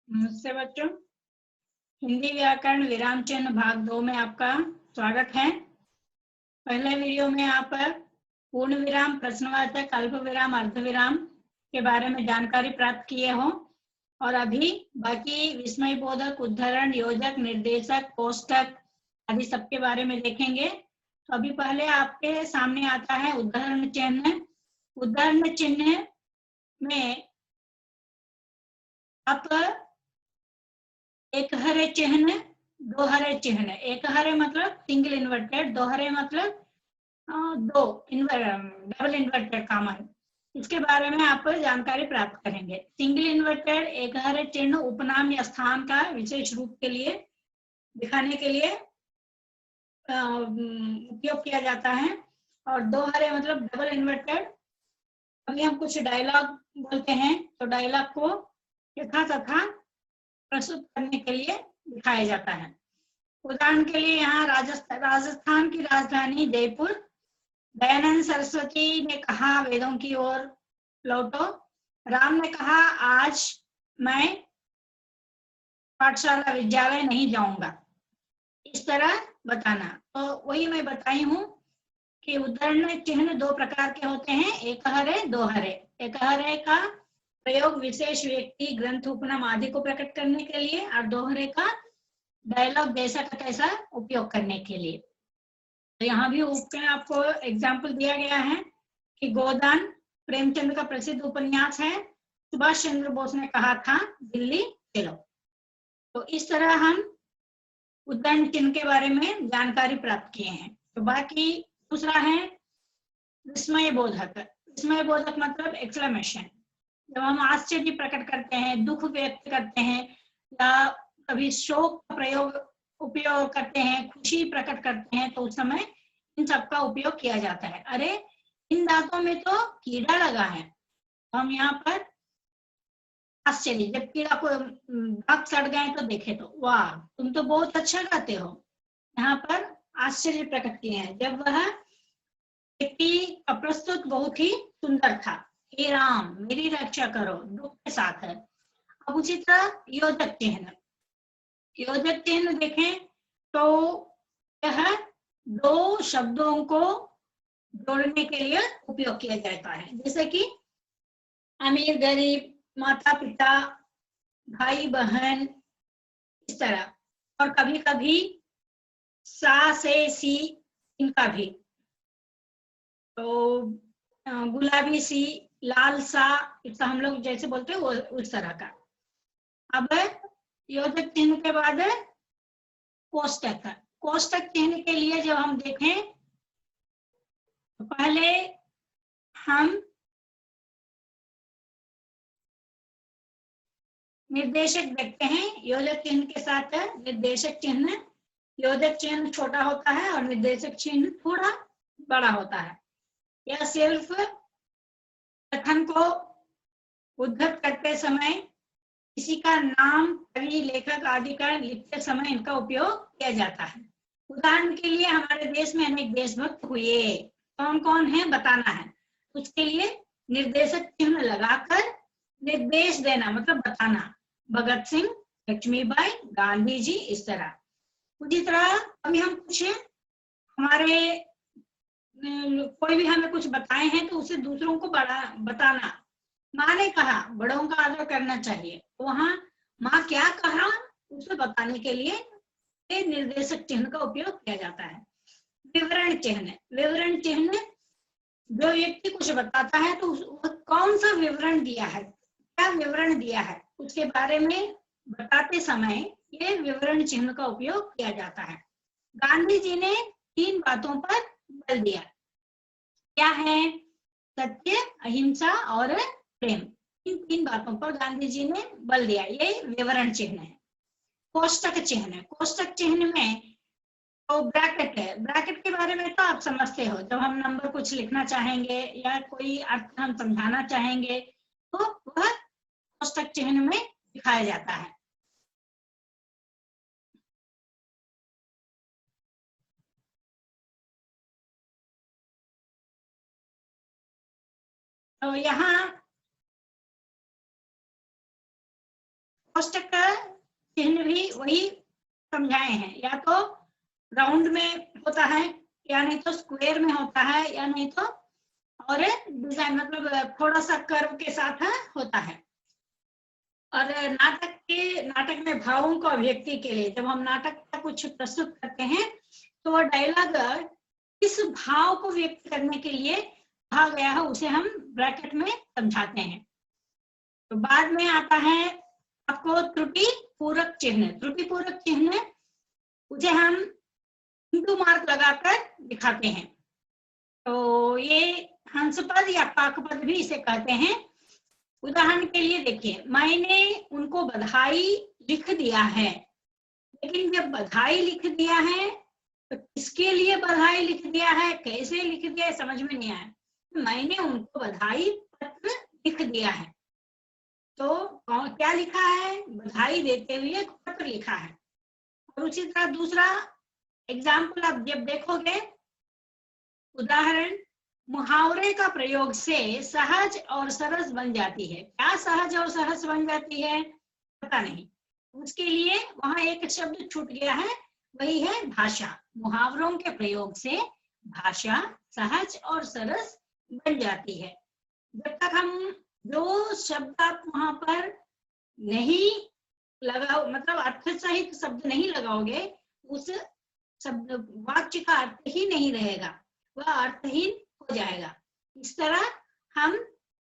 नमस्ते बच्चों, हिंदी व्याकरण विराम चिन्ह भाग 2 में आपका स्वागत है। पहले वीडियो में आप पूर्ण विराम, प्रश्नवाचक, अल्प विराम, अर्ध विराम के बारे में जानकारी प्राप्त किए हो और अभी बाकी विस्मय बोधक, उद्धरण, योजक, निर्देशक, कोष्टक आदि सबके बारे में देखेंगे। तो अभी पहले आपके सामने आता है उद्धरण चिन्ह। उद्धरण चिन्ह में आप एक हरे चिन्ह, दो हरे चिन्ह। एक हरे मतलब सिंगल इन्वर्टेड, दो हरे मतलब दो डबल इन्वर्टेड कॉमन, इसके बारे में आप जानकारी प्राप्त करेंगे। सिंगल इन्वर्टेड एक हरे चिन्ह उपनाम या स्थान का विशेष रूप के लिए दिखाने के लिए उपयोग किया जाता है, और दो हरे मतलब डबल इन्वर्टेड। अभी हम कुछ डायलॉग बोलते हैं, तो डायलॉग को यथा तथा प्रस्तुत करने के लिए दिखाया जाता है। उदाहरण के लिए यहाँ राजस्थान की राजधानी जयपुर। दयानंद सरस्वती ने कहा वेदों की ओर लौटो। राम ने कहा आज मैं पाठशाला विद्यालय नहीं जाऊंगा। इस तरह बताना। तो वही मैं बताई हूँ कि उद्धरण चिन्ह दो प्रकार के होते हैं, एक हरे, दो हरे। एक हरे का प्रयोग विशेष व्यक्ति, ग्रंथ, उपनाम आदि को प्रकट करने के लिए, और दोहरे का डायलॉग जैसा का तैसा उपयोग करने के लिए। तो यहाँ भी आपको एग्जाम्पल दिया गया है कि गोदान प्रेमचंद का प्रसिद्ध उपन्यास है। सुभाष चंद्र बोस ने कहा था दिल्ली चलो। तो इस तरह हम उद्धरण चिन्ह के बारे में जानकारी प्राप्त किए हैं। तो बाकी दूसरा है विस्मय बोधक। विस्मय बोधक मतलब एक्सक्लेमेशन। जब हम आश्चर्य प्रकट करते हैं, दुख व्यक्त करते हैं, या कभी शोक का उपयोग करते हैं, खुशी प्रकट करते हैं, तो उस समय इन सबका उपयोग किया जाता है। अरे इन दांतों में तो कीड़ा लगा है। तो हम यहाँ पर आश्चर्य, जब कीड़ा को दांत सड़ गए तो देखे तो वाह तुम तो बहुत अच्छा गाते हो, यहाँ पर आश्चर्य प्रकट किए हैं। जब वह व्यक्ति का प्रस्तुत बहुत ही सुंदर था, हे राम मेरी रक्षा करो, दुख के साथ है। अब उसी तरह योजक चिन्ह। योजक चिन्ह देखें तो यह दो शब्दों को जोड़ने के लिए उपयोग किया जाता है, जैसे कि अमीर गरीब, माता पिता, भाई बहन, इस तरह। और कभी कभी सा से सी, इनका भी। तो गुलाबी सी, लाल सा, इसका हम लोग जैसे बोलते हैं वो उस तरह का। अब योजक चिन्ह के बाद कोष्टक। कोष्टक चिन्ह के लिए जब हम देखें तो पहले हम निर्देशक देखते हैं। योजक चिन्ह के साथ निर्देशक चिन्ह। योजक चिन्ह छोटा होता है और निर्देशक चिन्ह थोड़ा बड़ा होता है। यह सिर्फ कथन को उद्धृत करते समय, किसी का नाम, कवि, लेखक आदि का लिखते समय इनका उपयोग किया जाता है। उदाहरण के लिए हमारे देश में अनेक देशभक्त हुए, कौन कौन है बताना है। उसके लिए निर्देशक चिन्ह लगाकर निर्देश देना मतलब बताना। भगत सिंह, लक्ष्मीबाई, गांधी जी, इस तरह। उसी तरह अभी हम कुछ हमारे कोई भी हमें कुछ बताए हैं तो उसे दूसरों को बताना। माँ ने कहा बड़ों का आदर करना चाहिए, तो वहां माँ क्या कहा उसे बताने के लिए निर्देशक चिन्ह का उपयोग किया जाता है। विवरण चिन्ह। विवरण चिन्ह जो व्यक्ति कुछ बताता है तो कौन सा विवरण दिया है, क्या विवरण दिया है, उसके बारे में बताते समय ये विवरण चिन्ह का उपयोग किया जाता है। गांधी जी ने 3 बातों पर बल दिया। क्या है? सत्य, अहिंसा और प्रेम। इन 3 बातों पर गांधी जी ने बल दिया। ये विवरण चिन्ह है। कोष्टक चिन्ह। कोष्टक चिन्ह में तो ब्रैकेट है। ब्रैकेट के बारे में तो आप समझते हो, जब हम नंबर कुछ लिखना चाहेंगे या कोई अर्थ हम समझाना चाहेंगे तो वह कोष्टक चिन्ह में दिखाया जाता है। तो यहाँ कोष्टक का चिन्ह भी वही समझाए हैं, या तो राउंड में होता है, या नहीं तो स्क्वायर में होता है, या नहीं तो और डिजाइन मतलब थोड़ा सा कर्व के साथ होता है। और नाटक में भावों को अभिव्यक्ति के लिए जब हम नाटक का कुछ प्रस्तुत करते हैं तो वह डायलॉग किस भाव को व्यक्त करने के लिए कहा गया है उसे हम ब्रैकेट में समझाते हैं। तो बाद में आता है आपको त्रुटि पूरक चिन्ह। त्रुटि पूरक चिन्ह उसे हम इंटू मार्क लगाकर दिखाते हैं। तो ये हंसपद या पाकपद भी इसे कहते हैं। उदाहरण के लिए देखिए, मैंने उनको बधाई लिख दिया है, लेकिन जब बधाई लिख दिया है तो किसके लिए बधाई लिख दिया है, कैसे लिख दिया है, समझ में नहीं आया। मैंने उनको बधाई पत्र लिख दिया है, तो क्या लिखा है, बधाई देते हुए पत्र लिखा है। और उसी तरह दूसरा एग्जाम्पल आप जब देखोगे, उदाहरण, मुहावरे का प्रयोग से सहज और सरस बन जाती है। क्या सहज और सरस बन जाती है पता नहीं, उसके लिए वहां एक शब्द छूट गया है, वही है भाषा। मुहावरों के प्रयोग से भाषा सहज और सरस बन जाती है। जब तक हम जो शब्द आप वहां पर नहीं लगाओ, मतलब अर्थ सहित शब्द नहीं लगाओगे, उस शब्द वाक्य का अर्थ ही नहीं रहेगा, वह अर्थहीन हो जाएगा। इस तरह हम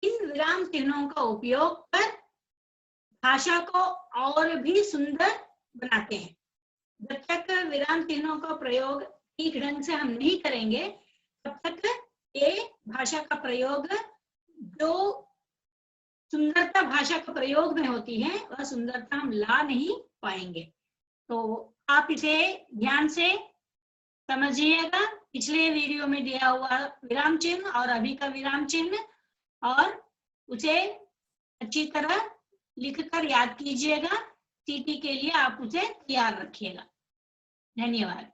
इन विराम चिन्हों का उपयोग कर भाषा को और भी सुंदर बनाते हैं। जब तक विराम चिन्हों का प्रयोग ठीक ढंग से हम नहीं करेंगे, तब तक ये भाषा का प्रयोग, जो सुंदरता भाषा का प्रयोग में होती है, वह सुंदरता हम ला नहीं पाएंगे। तो आप इसे ध्यान से समझिएगा, पिछले वीडियो में दिया हुआ विराम चिन्ह और अभी का विराम चिन्ह, और उसे अच्छी तरह लिखकर याद कीजिएगा। सीटी के लिए आप उसे तैयार रखिएगा। धन्यवाद।